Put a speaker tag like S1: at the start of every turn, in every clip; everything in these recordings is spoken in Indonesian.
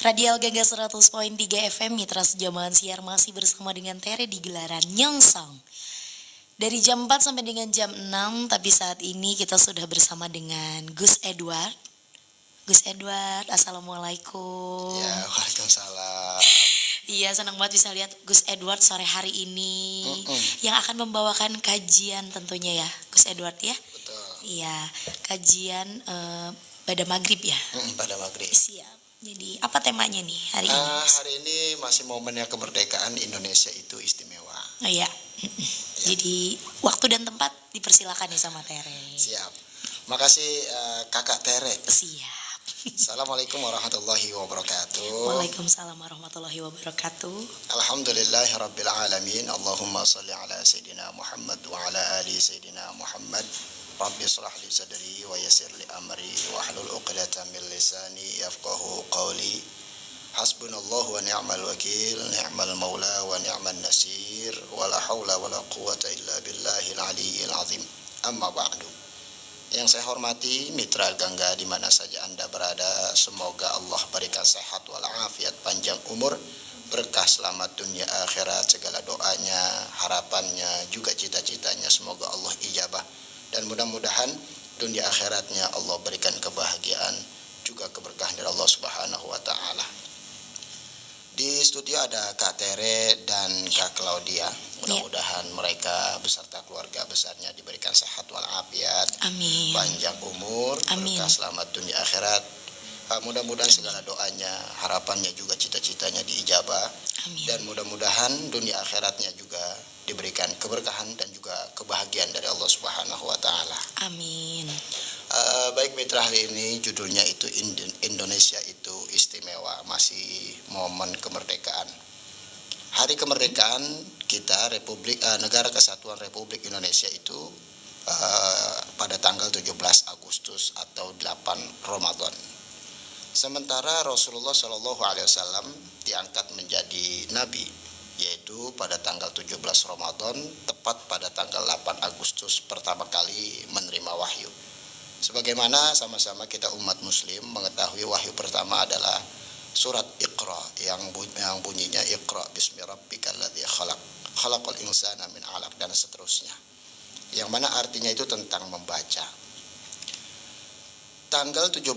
S1: Radial Gaga 100.3 FM Mitra Sejamahan Siar masih bersama dengan Tere di gelaran Nyongsong. Dari jam 4 sampai dengan jam 6, tapi saat ini kita sudah bersama dengan Gus Edward. Gus Edward, Assalamualaikum.
S2: Ya, waalaikumsalam.
S1: Iya, senang banget bisa lihat Gus Edward sore hari ini yang akan membawakan kajian tentunya ya, Gus Edward ya.
S2: Betul.
S1: Iya, kajian pada maghrib ya.
S2: Pada maghrib.
S1: Siap. Jadi apa temanya nih hari ini?
S2: Hari ini masih momennya kemerdekaan Indonesia itu istimewa.
S1: Oh iya. Jadi waktu dan tempat dipersilakan nih sama Tere.
S2: Siap. Makasih Kakak Tere.
S1: Siap.
S2: Assalamualaikum warahmatullahi wabarakatuh.
S1: Waalaikumsalam warahmatullahi wabarakatuh.
S2: Alhamdulillahirabbil alamin. Allahumma shalli ala sayidina Muhammad wa ala ali sayidina Muhammad. Rabbi shrah li sadri wa yassir li amri wahlul 'uqdatam min lisani yafqahu qawli. Hasbunallahu wa ni'mal wakil, ni'mal maula wa ni'man nasir, wa la haula wa la quwwata illa billahil aliyyil azim. Amma ba'du. Yang saya hormati mitra Gangga di mana saja Anda berada, semoga Allah berikan sehat walafiat, panjang umur, berkah selamat dunia akhirat, segala doanya, harapannya, juga cita-citanya semoga Allah ijabah. Dan mudah-mudahan dunia akhiratnya Allah berikan kebahagiaan, juga keberkahan dari Allah Subhanahu wa taala. Di studio ada Kak Tere dan Kak Claudia. Mudah-mudahan mereka beserta keluarga besarnya diberikan sehat walafiat,
S1: Amin.
S2: panjang umur,
S1: Amin.
S2: berkah selamat dunia akhirat. Mudah-mudahan segala doanya, harapannya juga cita-citanya diijabah.
S1: Amin.
S2: Dan mudah-mudahan dunia akhiratnya juga diberikan keberkahan dan juga kebahagiaan dari Allah Subhanahu wa taala.
S1: Amin.
S2: Baik mitra, hari ini judulnya itu Indonesia itu istimewa, masih momen kemerdekaan. Hari kemerdekaan kita Negara Kesatuan Republik Indonesia itu pada tanggal 17 Agustus atau 8 Ramadan. Sementara Rasulullah Shallallahu Alaihi Wasallam diangkat menjadi nabi, yaitu pada tanggal 17 Ramadan, tepat pada tanggal 8 Agustus pertama kali menerima wahyu. Sebagaimana sama-sama kita umat muslim mengetahui wahyu pertama adalah surat Iqra yang bunyinya Iqra bismi rabbikal ladzi khalaq, khalaqal insana min 'alaq, dan seterusnya. Yang mana artinya itu tentang membaca. Tanggal 17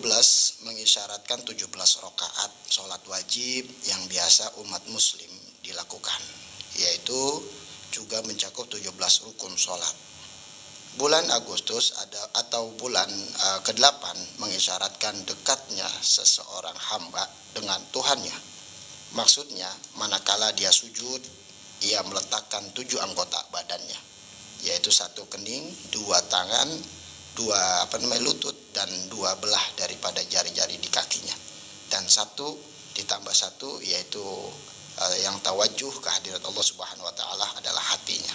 S2: mengisyaratkan 17 rakaat sholat wajib yang biasa umat muslim dilakukan, yaitu juga mencakup 17 rukun sholat. Bulan Agustus atau bulan ke-8 mengisyaratkan dekatnya seseorang hamba dengan Tuhannya. Maksudnya manakala dia sujud, ia meletakkan 7 anggota badannya, yaitu 1 kening, 2 tangan, 2 lutut, dan 2 belah daripada jari-jari di kakinya, dan 1 ditambah 1 yaitu yang tawajuh kehadirat Allah Subhanahu wa taala adalah hatinya.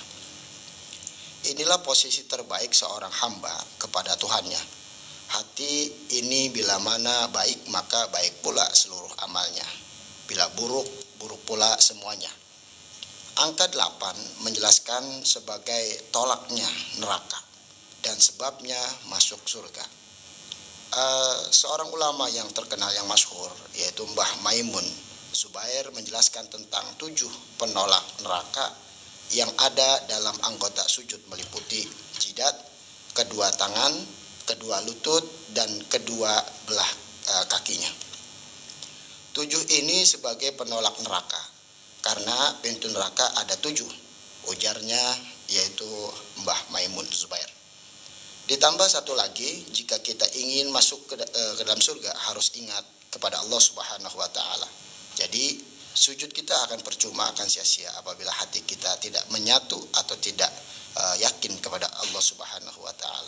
S2: Inilah posisi terbaik seorang hamba kepada Tuhannya. Hati ini bila mana baik maka baik pula seluruh amalnya, bila buruk, buruk pula semuanya. Angka 8 menjelaskan sebagai tolaknya neraka dan sebabnya masuk surga. Seorang ulama yang terkenal yang masyhur yaitu Mbah Maimun Zubair menjelaskan tentang 7 penolak neraka yang ada dalam anggota sujud, meliputi jidat, kedua tangan, kedua lutut, dan kedua belah kakinya. 7 ini sebagai penolak neraka karena pintu neraka ada 7, ujarnya yaitu Mbah Maimun Zubair. Ditambah 1 lagi, jika kita ingin masuk ke dalam surga harus ingat kepada Allah Subhanahu wa taala. Jadi sujud kita akan percuma, akan sia-sia apabila hati kita tidak menyatu atau tidak yakin kepada Allah Subhanahu wa taala.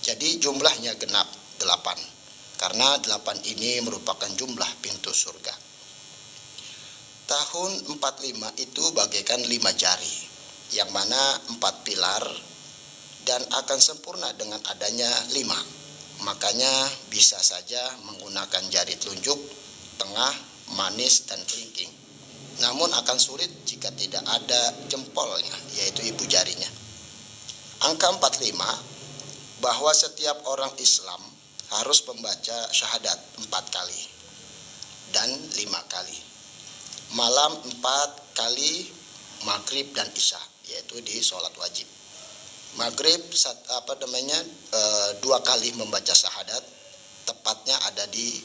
S2: Jadi jumlahnya genap 8 karena 8 ini merupakan jumlah pintu surga. Tahun 45 itu bagaikan 5 jari, yang mana 4 pilar dan akan sempurna dengan adanya 5. Makanya bisa saja menggunakan jari telunjuk, tengah, manis, dan kelingking. Namun akan sulit jika tidak ada jempolnya, yaitu ibu jarinya. Angka 45 bahwa setiap orang Islam harus membaca syahadat 4 kali. Dan 5 kali. Malam 4 kali maghrib dan isya, yaitu di sholat wajib. Maghrib 2 kali membaca syahadat, tepatnya ada di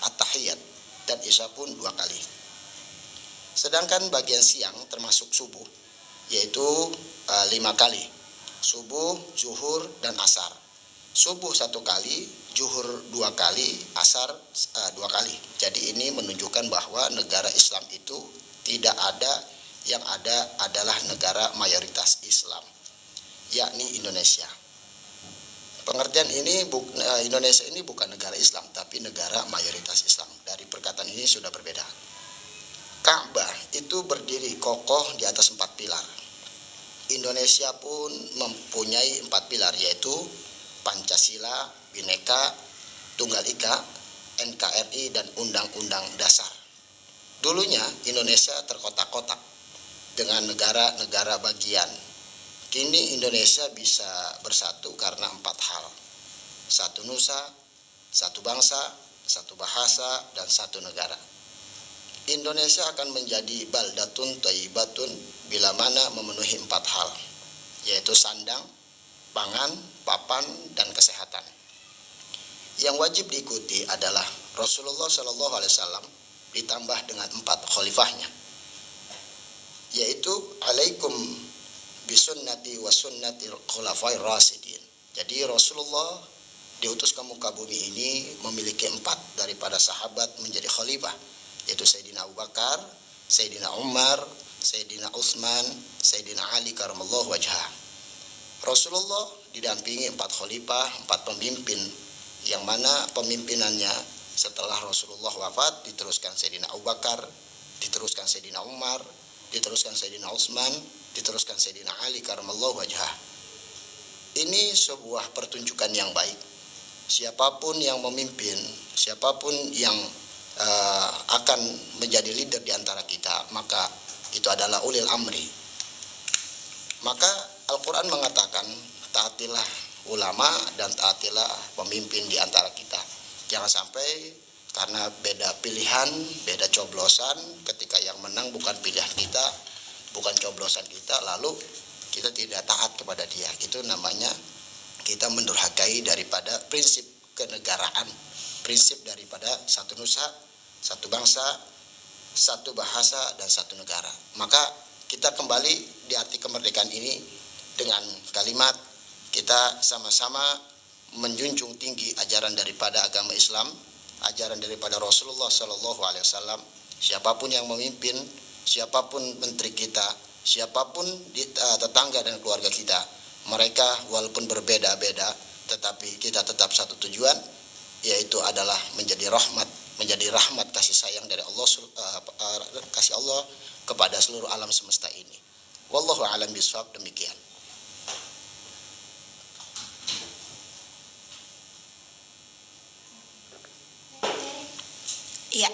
S2: at-tahiyat, dan isya pun 2 kali. Sedangkan bagian siang termasuk subuh, yaitu 5 kali, subuh, zuhur, dan asar. Subuh 1 kali, zuhur 2 kali, asar 2 kali. Jadi ini menunjukkan bahwa negara Islam itu tidak ada, yang ada adalah negara mayoritas Islam, yakni Indonesia. Pengertian ini Indonesia ini bukan negara Islam, tapi negara mayoritas Islam. Dari perkataan ini sudah berbeda. Ka'bah itu berdiri kokoh di atas 4 pilar. Indonesia pun mempunyai 4 pilar, yaitu Pancasila, Bhinneka Tunggal Ika, NKRI, dan Undang-Undang Dasar. Dulunya Indonesia terkotak-kotak dengan negara-negara bagian. Kini Indonesia bisa bersatu karena 4 hal. 1 nusa, 1 bangsa, 1 bahasa, dan 1 negara. Indonesia akan menjadi baldatun thayyibatun bila mana memenuhi 4 hal, yaitu sandang, pangan, papan, dan kesehatan. Yang wajib diikuti adalah Rasulullah SAW ditambah dengan 4 khalifahnya, yaitu alaikum bisunnati wa sunnatil khulafair rasyidin. Jadi Rasulullah diutus ke muka bumi ini memiliki 4 daripada sahabat menjadi khalifah, yaitu Sayyidina Abu Bakar, Sayyidina Umar, Sayyidina Utsman, Sayyidina Ali karamallahu wajhah. Rasulullah didampingi 4 khalifah, 4 pemimpin, yang mana pemimpinannya setelah Rasulullah wafat diteruskan Sayyidina Abu Bakar, diteruskan Sayyidina Umar, diteruskan Sayyidina Utsman, diteruskan Sayyidina Ali karamallahu wajhah. Ini sebuah pertunjukan yang baik. Siapapun yang memimpin, siapapun yang akan menjadi leader di antara kita, maka itu adalah ulil amri. Maka Al-Quran mengatakan, taatilah ulama dan taatilah pemimpin di antara kita. Jangan sampai karena beda pilihan, beda coblosan, ketika yang menang bukan pilihan kita, bukan coblosan kita, lalu kita tidak taat kepada dia. Itu namanya kita mendurhakai daripada prinsip kenegaraan, prinsip daripada 1 nusa, 1 bangsa, 1 bahasa, dan 1 negara. Maka kita kembali di arti kemerdekaan ini dengan kalimat kita sama-sama menjunjung tinggi ajaran daripada agama Islam, ajaran daripada Rasulullah SAW. Siapapun yang memimpin, siapapun menteri kita, siapapun tetangga dan keluarga kita, mereka walaupun berbeda-beda, tetapi kita tetap satu tujuan, yaitu adalah menjadi rahmat kasih sayang dari Allah, kasih Allah kepada seluruh alam semesta ini. Wallahu a'lam bishawab. Demikian.
S1: Ya,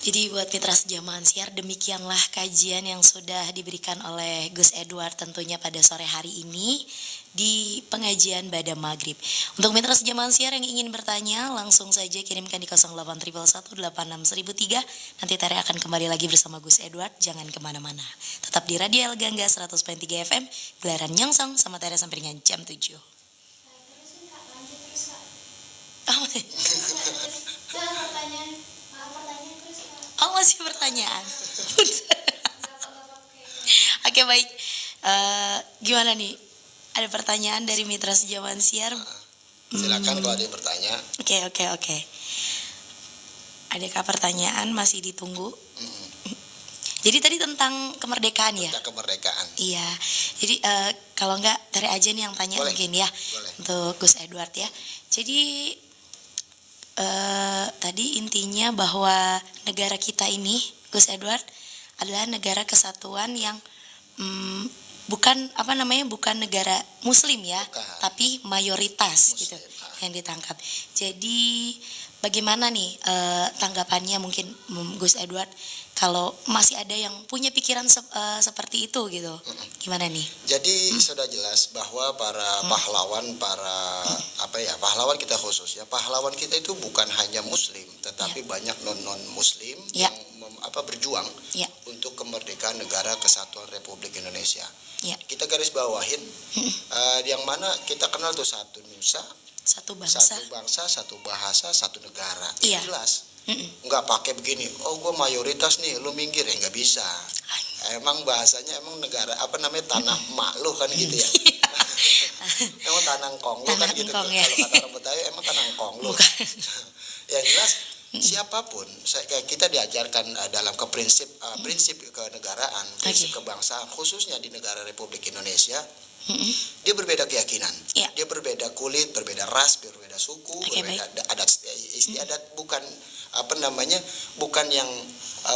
S1: jadi buat mitra sejamaah siar, demikianlah kajian yang sudah diberikan oleh Gus Edward tentunya pada sore hari ini di pengajian Bada Maghrib. Untuk mitra sejamaah siar yang ingin bertanya, langsung saja kirimkan di 0811861003. Nanti Tere akan kembali lagi bersama Gus Edward, jangan kemana-mana. Tetap di Radio El Gangga 100.3 FM, gelaran Nyongsong sama Tere sampai dengan jam 7. Oh, masih pertanyaan. Oke, baik. Gimana nih? Ada pertanyaan dari mitra sejamaah siar?
S2: Silakan kalau ada yang bertanya.
S1: Oke. Adakah pertanyaan masih ditunggu? Jadi tadi tentang kemerdekaan ya?
S2: Tentang kemerdekaan.
S1: Iya. Jadi kalau enggak Tere aja nih yang tanya. Boleh. Mungkin ya. Boleh. Untuk Gus Edward ya. Jadi tadi intinya bahwa negara kita ini, Gus Edward, adalah negara kesatuan yang bukan negara Muslim ya, bukan. Tapi mayoritas Muslim, gitu yang ditangkap. Jadi bagaimana nih tanggapannya mungkin Gus Edward kalau masih ada yang punya pikiran seperti itu gitu, gimana nih?
S2: Jadi sudah jelas bahwa para pahlawan, pahlawan kita khusus ya, pahlawan kita itu bukan hanya Muslim, tetapi banyak non Muslim yang berjuang untuk kemerdekaan negara kesatuan Republik Indonesia. Kita garis bawahin, yang mana kita kenal tuh satu nusa, satu bangsa, satu bahasa, satu negara. Itu jelas. Nggak pakai begini, gue mayoritas nih, lu minggir ya, nggak bisa. Emang bahasanya emang negara tanah mak lu kan gitu ya. Emang tanah kong lu kan gitu. Kalau kata orang Betawi emang tanah kong lu. Yang jelas siapapun, kita diajarkan dalam prinsip kenegaraan, prinsip kebangsaan, khususnya di negara Republik Indonesia. Dia berbeda keyakinan, dia berbeda kulit, berbeda ras, berbeda suku, berbeda adat istiadat, bukan yang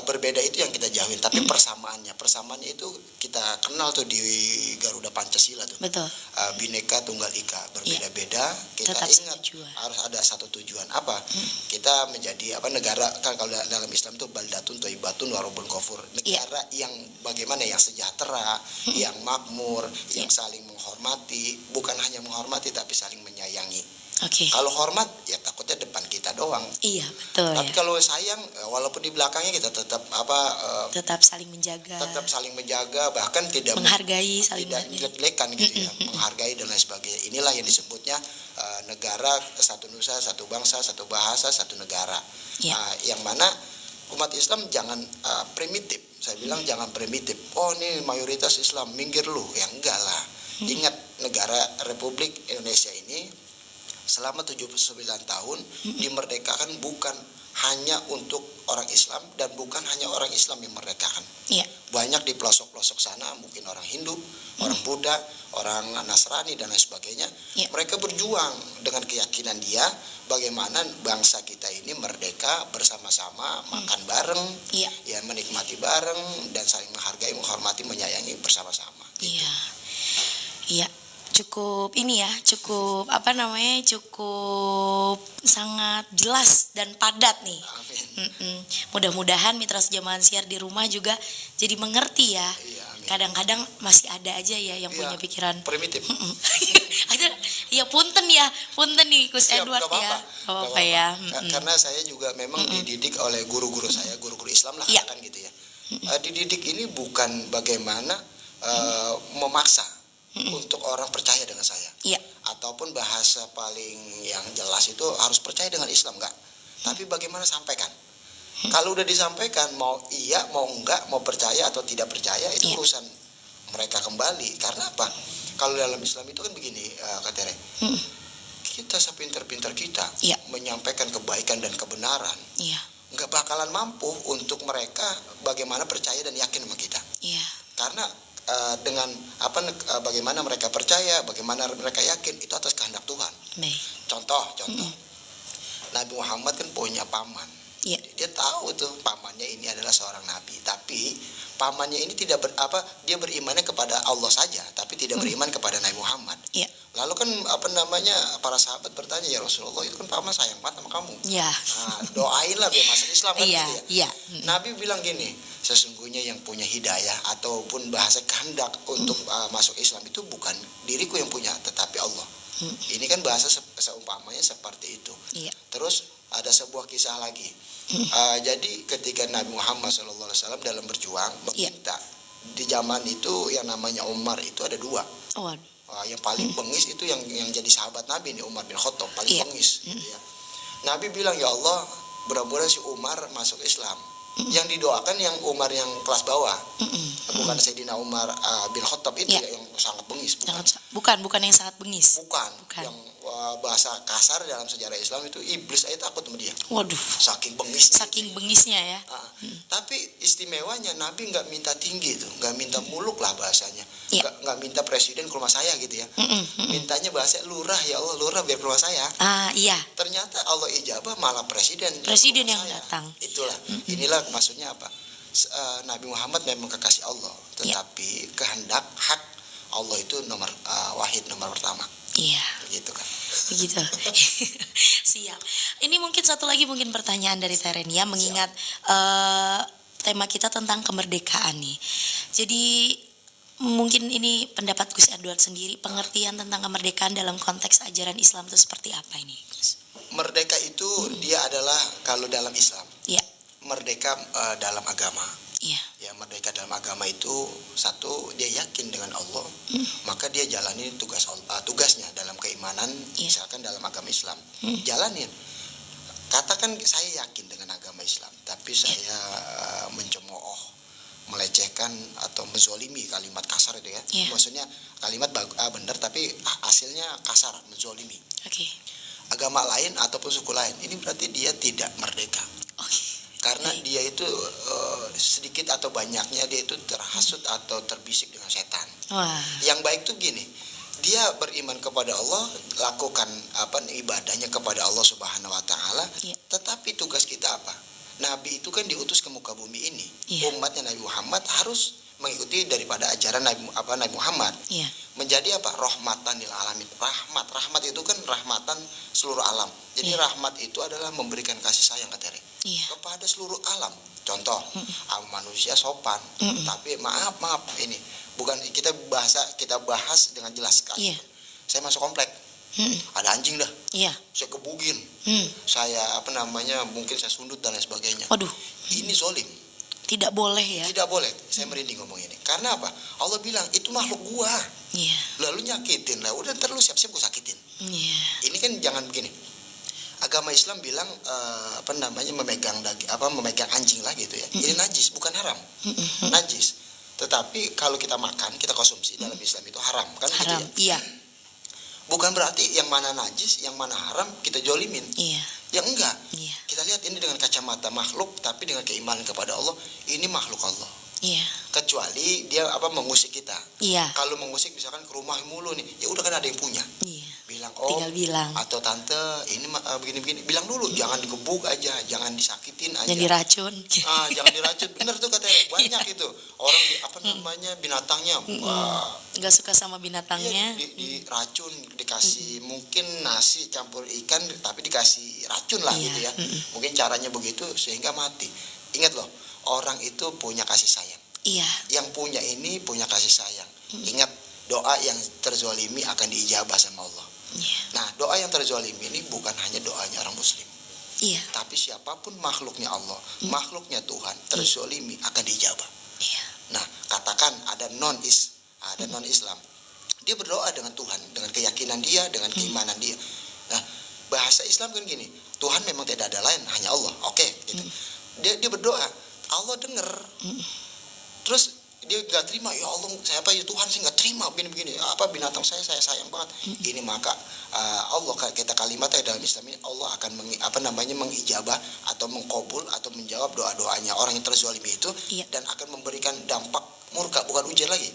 S2: berbeda itu yang kita jauhin, tapi persamaannya itu kita kenal tuh di Garuda Pancasila tuh.
S1: Betul.
S2: Bhinneka Tunggal Ika, berbeda-beda, kita
S1: tetap
S2: ingat harus ada satu tujuan apa? Kita menjadi negara, kan kalau dalam Islam tuh baldatun thayyibatun wa rabbun ghafur, negara yang bagaimana, yang sejahtera, yang makmur, yang saling menghormati, bukan hanya menghormati tapi saling menyayangi. Kalau hormat ya takutnya depan kita doang.
S1: Iya, betul.
S2: Tapi kalau sayang, walaupun di belakangnya kita tetap
S1: tetap saling menjaga,
S2: bahkan tidak
S1: menghargai,
S2: tidak jelek-jelekan gitu ya, menghargai dan lain sebagainya. Inilah yang disebutnya negara satu nusa, satu bangsa, satu bahasa, satu negara. Yang mana umat Islam jangan primitif. Saya bilang jangan primitif. Oh, ini mayoritas Islam, minggir lu. Ya enggak lah. Ingat, negara Republik Indonesia ini selama 79 tahun dimerdekakan bukan hanya untuk orang Islam, dan bukan hanya orang Islam yang merdekakan. Banyak di pelosok-pelosok sana, mungkin orang Hindu, orang Buddha, orang Nasrani dan lain sebagainya. Mereka berjuang dengan keyakinan dia bagaimana bangsa kita ini merdeka bersama-sama, makan bareng, ya menikmati bareng, dan saling menghargai, menghormati, menyayangi bersama-sama.
S1: Iya. Cukup sangat jelas dan padat nih. Mudah-mudahan mitra sejamaah siar di rumah juga jadi mengerti ya. Kadang-kadang masih ada aja ya yang punya pikiran
S2: primitif.
S1: Ada ya, punten nih Gus Edward ya. Apa ya?
S2: Karena saya juga memang dididik oleh guru-guru saya, guru-guru Islam lah kan gitu ya. Dididik ini bukan bagaimana memaksa untuk orang percaya dengan saya, ataupun bahasa paling yang jelas itu harus percaya dengan Islam, enggak. Tapi bagaimana sampaikan. Kalau udah disampaikan, mau iya, mau enggak, mau percaya atau tidak percaya, itu urusan mereka kembali. Karena apa? Kalau dalam Islam itu kan begini, Kak Tere, kita sepintar-pintar kita menyampaikan kebaikan dan kebenaran, enggak bakalan mampu untuk mereka bagaimana percaya dan yakin sama kita. Karena dengan bagaimana mereka percaya, bagaimana mereka yakin, itu atas kehendak Tuhan. Contoh, Nabi Muhammad kan punya paman. Dia tahu tuh pamannya ini adalah seorang nabi, tapi pamannya ini dia berimannya kepada Allah saja, tapi tidak beriman kepada Nabi Muhammad. Lalu kan para sahabat bertanya, ya Rasulullah, itu kan paman sayang banget sama kamu. Doainlah biar masuk Islam kan gitu ya. Nabi bilang gini, sesungguhnya yang punya hidayah ataupun bahasa kehendak untuk masuk Islam itu bukan diriku yang punya, tetapi Allah. Ini kan bahasa seumpamanya seperti itu. Terus ada sebuah kisah lagi. Jadi ketika Nabi Muhammad SAW dalam berjuang meminta, di zaman itu yang namanya Umar itu ada dua. Yang paling bengis itu yang jadi sahabat Nabi ini, Umar bin Khattab, paling bengis gitu ya. Nabi bilang, ya Allah, mudah-mudahan si Umar masuk Islam. Yang didoakan yang Umar yang kelas bawah, bukan Sayyidina Umar bin Khattab itu yang sangat bengis,
S1: bukan yang sangat bengis,
S2: bukan. Yang bahasa kasar dalam sejarah Islam itu iblis aja takut sama dia.
S1: Waduh,
S2: saking bengisnya ya. Tapi istimewanya Nabi nggak minta tinggi tuh, nggak minta muluk lah bahasanya, nggak minta presiden ke rumah saya gitu ya. Mintanya bahasa lurah, ya Allah lurah biar ke rumah saya. Ternyata Allah ijabah, malah presiden
S1: yang datang.
S2: Itulah, inilah maksudnya apa? Nabi Muhammad memang kekasih Allah, tetapi kehendak hak Allah itu wahid, nomor pertama. Gitu kan.
S1: begitu. Siap. Ini mungkin satu lagi mungkin pertanyaan dari Teren ya, mengingat tema kita tentang kemerdekaan nih. Jadi mungkin ini pendapat Gus Edward sendiri, pengertian tentang kemerdekaan dalam konteks ajaran Islam itu seperti apa ini, Gus?
S2: Merdeka itu dia adalah kalau dalam Islam,
S1: Iya.
S2: merdeka dalam agama.
S1: Iya.
S2: Ya, merdeka dalam agama itu satu, dia yakin dengan Allah, maka dia jalani tugasnya dalam keimanan, misalkan dalam agama Islam. Jalanin. Katakan saya yakin dengan agama Islam, tapi saya mencemooh, melecehkan atau menzolimi, kalimat kasar itu ya. Maksudnya kalimat benar tapi hasilnya kasar, menzolimi.
S1: Oke.
S2: Agama lain ataupun suku lain, ini berarti dia tidak merdeka. Karena dia itu sedikit atau banyaknya dia itu terhasut atau terbisik dengan setan.
S1: Wah.
S2: Yang baik tuh gini, dia beriman kepada Allah, lakukan ibadahnya kepada Allah Subhanahu wa taala. Tetapi tugas kita apa? Nabi itu kan diutus ke muka bumi ini. Umatnya Nabi Muhammad harus mengikuti daripada ajaran Nabi Muhammad. Menjadi apa? Rahmatan lil alamin. Rahmat itu kan rahmatan seluruh alam. Jadi rahmat itu adalah memberikan kasih sayang kepada seluruh alam. Contoh, manusia sopan, tapi maaf ini bukan kita bahas dengan jelas kan. Saya masuk komplek, ada anjing dah, saya gebugin, saya mungkin saya sundut dan lain sebagainya.
S1: Waduh,
S2: ini zolim.
S1: Tidak boleh ya?
S2: Tidak boleh. Saya merinding ngomong ini. Karena apa? Allah bilang itu makhluk gua. Lalu nyakitin lah, udah terlalu siap-siap gua sakitin. Ini kan jangan begini. Agama Islam bilang memegang anjing lah gitu ya. Ini najis, bukan haram. Najis. Tetapi kalau kita makan, kita konsumsi dalam Islam itu haram kan?
S1: Haram,
S2: gitu ya? Bukan berarti yang mana najis, yang mana haram kita jolimin. Yang enggak. Kita lihat ini dengan kacamata makhluk, tapi dengan keimanan kepada Allah, ini makhluk Allah. Kecuali dia mengusik kita. Kalau mengusik misalkan ke rumah mulu nih, ya udah kan ada yang punya. Bilang
S1: tinggal bilang.
S2: Atau tante ini begini-begini, bilang dulu, jangan digebuk aja, jangan disakitin aja.
S1: Jangan diracun.
S2: Jangan diracun, bener tuh katanya. Banyak itu orang binatangnya.
S1: Nggak suka sama binatangnya.
S2: Diracun, dikasih mungkin nasi campur ikan, tapi dikasih racun lah gitu ya. Mungkin caranya begitu sehingga mati. Ingat loh, orang itu punya kasih sayang. Yang punya ini punya kasih sayang. Ingat, doa yang terzolimi akan diijabah sama Allah. Nah, doa yang terzolimi ini bukan hanya doanya orang Muslim. Tapi siapapun makhluknya Allah, makhluknya Tuhan, terzolimi akan diijabah. Nah, katakan ada non Islam, dia berdoa dengan Tuhan, dengan keyakinan dia, dengan keimanan dia. Nah, bahasa Islam kan gini, Tuhan memang tidak ada lain, hanya Allah. Oke, gitu. Dia berdoa, Allah dengar. Terus dia nggak terima, ya Allah, ya Tuhan sih nggak terima begini binatang saya sayang banget. Ini maka Allah, kita kalimatnya dalam Islam ini, Allah akan mengijabah atau mengkabul atau menjawab doa-doanya orang yang terzalimi itu, dan akan memberikan dampak murka, bukan ujian lagi.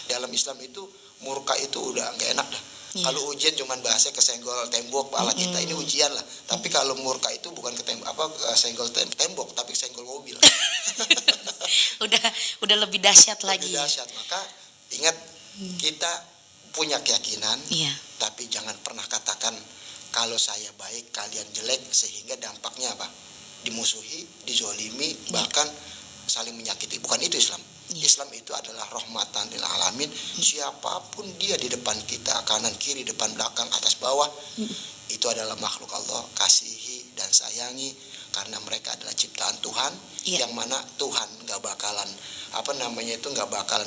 S2: Dalam Islam itu murka itu udah nggak enak dah. Kalau ujian cuman bahasa kesenggol tembok pala kita, ini ujian lah. Tapi kalau murka itu bukan senggol tembok, tapi senggol mobil.
S1: udah lebih dahsyat lagi.
S2: Lebih dahsyat. Maka ingat, kita punya keyakinan, tapi jangan pernah katakan kalau saya baik kalian jelek, sehingga dampaknya apa? Dimusuhi, dizolimi, bahkan saling menyakiti. Bukan itu Islam. Islam itu adalah rahmatan lil alamin. Siapapun dia di depan kita, kanan kiri, depan belakang, atas bawah, itu adalah makhluk Allah, kasihi dan sayangi, karena mereka adalah ciptaan Tuhan. Yang mana Tuhan nggak bakalan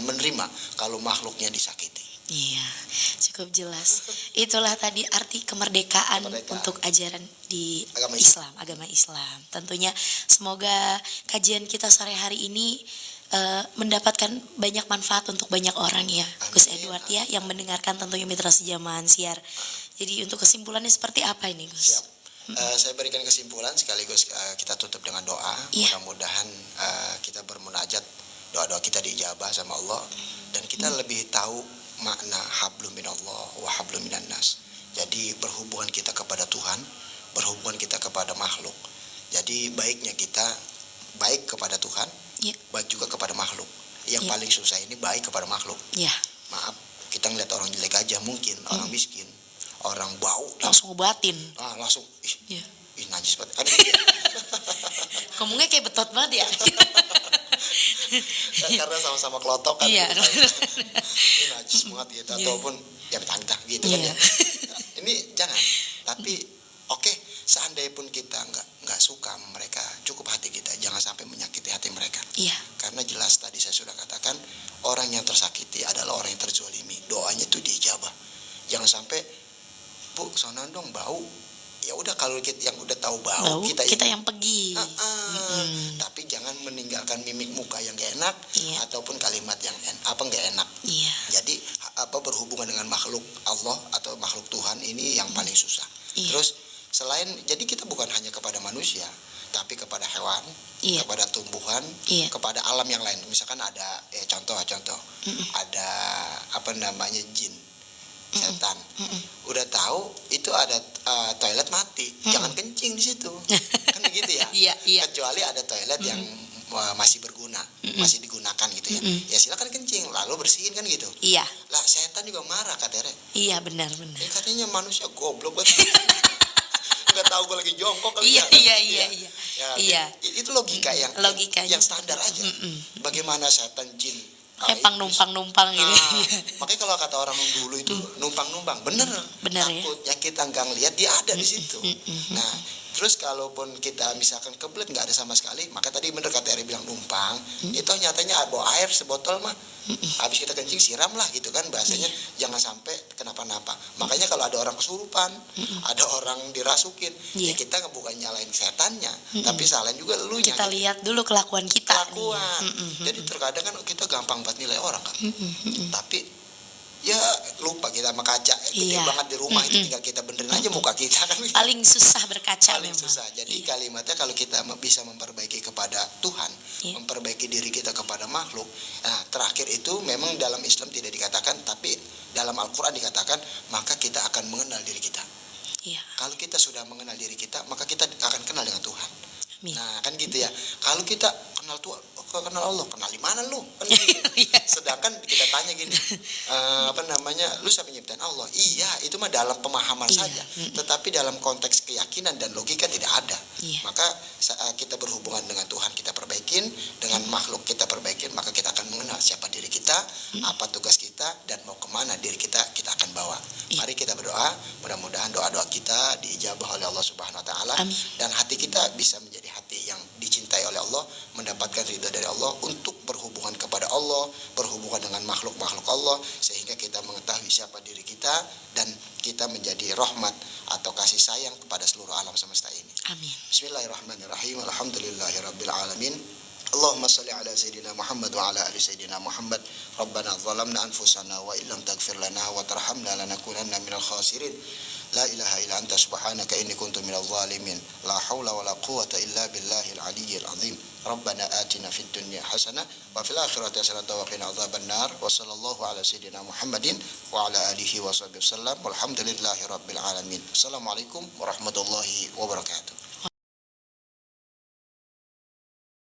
S2: menerima kalau makhluknya disakiti.
S1: Cukup jelas. Itulah tadi arti kemerdekaan untuk ajaran di agama Islam. Tentunya semoga kajian kita sore hari ini mendapatkan banyak manfaat untuk banyak orang ya. Amin. Gus Edward ya, yang mendengarkan tentunya Mitra Sejaman Siar. Jadi untuk kesimpulannya seperti apa ini, Gus?
S2: Siap. Saya berikan kesimpulan sekaligus kita tutup dengan doa. Mudah-mudahan kita bermunajat, doa-doa kita diijabah sama Allah, dan kita lebih tahu makna hablum minallah wa hablum minan nas. Jadi berhubungan kita kepada Tuhan, berhubungan kita kepada makhluk. Jadi baiknya kita baik kepada Tuhan, baik juga kepada makhluk. Yang paling susah ini baik kepada makhluk. Maaf, kita ngeliat orang jelek aja mungkin, orang miskin, orang bau
S1: langsung ngobatin.
S2: langsung
S1: Iya.
S2: ih najis banget.
S1: Ngomongnya kayak betot banget ya.
S2: Karena sama-sama kelotok kan.
S1: Iya.
S2: Ini najis banget gitu.
S1: Iya.
S2: Ataupun ya betah gitu kan
S1: Iya.
S2: ya. Nah, ini jangan. Tapi oke, seandainya pun kita nggak suka mereka, cukup hati kita, jangan sampai menyakiti hati mereka.
S1: Iya.
S2: Karena jelas tadi saya sudah katakan, orang yang tersakiti adalah orang yang terzolimi. Doanya itu diijabah. Jangan sampai, Bu, sono dong bau. Ya udah, kalau kita yang udah tahu bau,
S1: kita yang pergi.
S2: Tapi jangan meninggalkan mimik muka yang gak enak,
S1: Iya.
S2: ataupun kalimat yang gak enak.
S1: Iya.
S2: Jadi berhubungan dengan makhluk Allah atau makhluk Tuhan ini yang paling susah.
S1: Iya.
S2: Terus selain, jadi kita bukan hanya kepada manusia, tapi kepada hewan,
S1: Iya.
S2: kepada tumbuhan,
S1: Iya.
S2: kepada alam yang lain. Misalkan ada contoh, ada jin, setan. Udah tahu itu ada toilet mati, jangan kencing di situ. Kan begitu ya.
S1: Iya.
S2: Kecuali ada toilet yang masih berguna, masih digunakan gitu ya. Ya silakan kencing, lalu bersihin kan gitu.
S1: Iya.
S2: Lah setan juga marah katanya.
S1: Iya, benar.
S2: Katanya manusia goblok banget. Nggak tahu gue lagi jongkok kali
S1: Iya.
S2: Ya,
S1: Iya.
S2: Itu logika
S1: Logikanya.
S2: yang standar aja. Bagaimana setan jin
S1: Kayak numpang-numpang gitu.
S2: makanya kalau kata orang dulu itu numpang-numpang, bener
S1: Bener ya.
S2: takutnya kita nggak ngeliat dia ada di situ. Nah, terus kalaupun kita misalkan kebelet nggak ada sama sekali, maka tadi bener kata Eri bilang numpang, itu nyatanya bawa air sebotol mah, habis kita kencing siram lah gitu kan bahasanya. Jangan sampai kenapa-napa. Makanya kalau ada orang kesurupan, ada orang dirasukin, ya kita bukan nyalain setannya, tapi salahin juga elunya.
S1: Kita lihat dulu kelakuan kita.
S2: Kelakuan. Jadi terkadang kan kita gampang buat nilai orang kan. Tapi ya lupa kita sama kaca gede banget di rumah, itu tinggal kita benerin aja muka kita kan.
S1: Paling susah berkaca
S2: Paling
S1: memang.
S2: susah. Jadi kalimatnya kalau kita bisa memperbaiki kepada Tuhan, memperbaiki diri kita kepada makhluk. Nah, terakhir itu memang dalam Islam tidak dikatakan, tapi dalam Al-Quran dikatakan, maka kita akan mengenal diri kita.
S1: Iya.
S2: Kalau kita sudah mengenal diri kita, maka kita akan kenal dengan Tuhan.
S1: Amin.
S2: Nah, kan gitu ya. Kalau kita kenal Tuhan, kenal Allah, kenal di mana lu? Kan gitu. Sedangkan kita tanya gini, lu siapa nyiptain Allah? Iya, itu mah dalam pemahaman saja. Tetapi dalam konteks keyakinan dan logika tidak ada. Maka kita berhubungan dengan Tuhan kita perbaikin, dengan makhluk kita perbaikin, maka kita akan mengenal siapa diri kita, apa tugas kita, dan mau kemana diri kita akan bawa. Mari kita berdoa, mudah-mudahan doa-doa kita diijabah oleh Allah Subhanahu Wa Taala, dan hati kita bisa menjadi hati yang dicintai oleh Allah, mendapatkan ridha dari Allah untuk berhubungan kepada Allah, berhubungan dengan makhluk-makhluk Allah, sehingga kita mengetahui siapa diri kita dan kita menjadi rahmat atau kasih sayang kepada seluruh alam semesta ini.
S1: Amin.
S2: Bismillahirrahmanirrahim. Alhamdulillahirabbil alamin. Allahumma salli ala sayyidina Muhammad wa ala ali sayyidina Muhammad. Rabbana zalamna anfusana wa illam taghfir lana wa tarhamna lanakunanna minal khasirin. La ilaha illa anta subhanaka inni kuntu minadh zalimin. La haula wala quwwata illa billahil aliyyil azim. Rabbana atina fid dunya hasanah wa fil akhirati hasanah wa qina adzaban nar. Wa sallallahu ala sayyidina Muhammadin wa ala alihi wa sahbihi wasallam. Walhamdulillahi rabbil alamin. Assalamualaikum warahmatullahi wabarakatuh.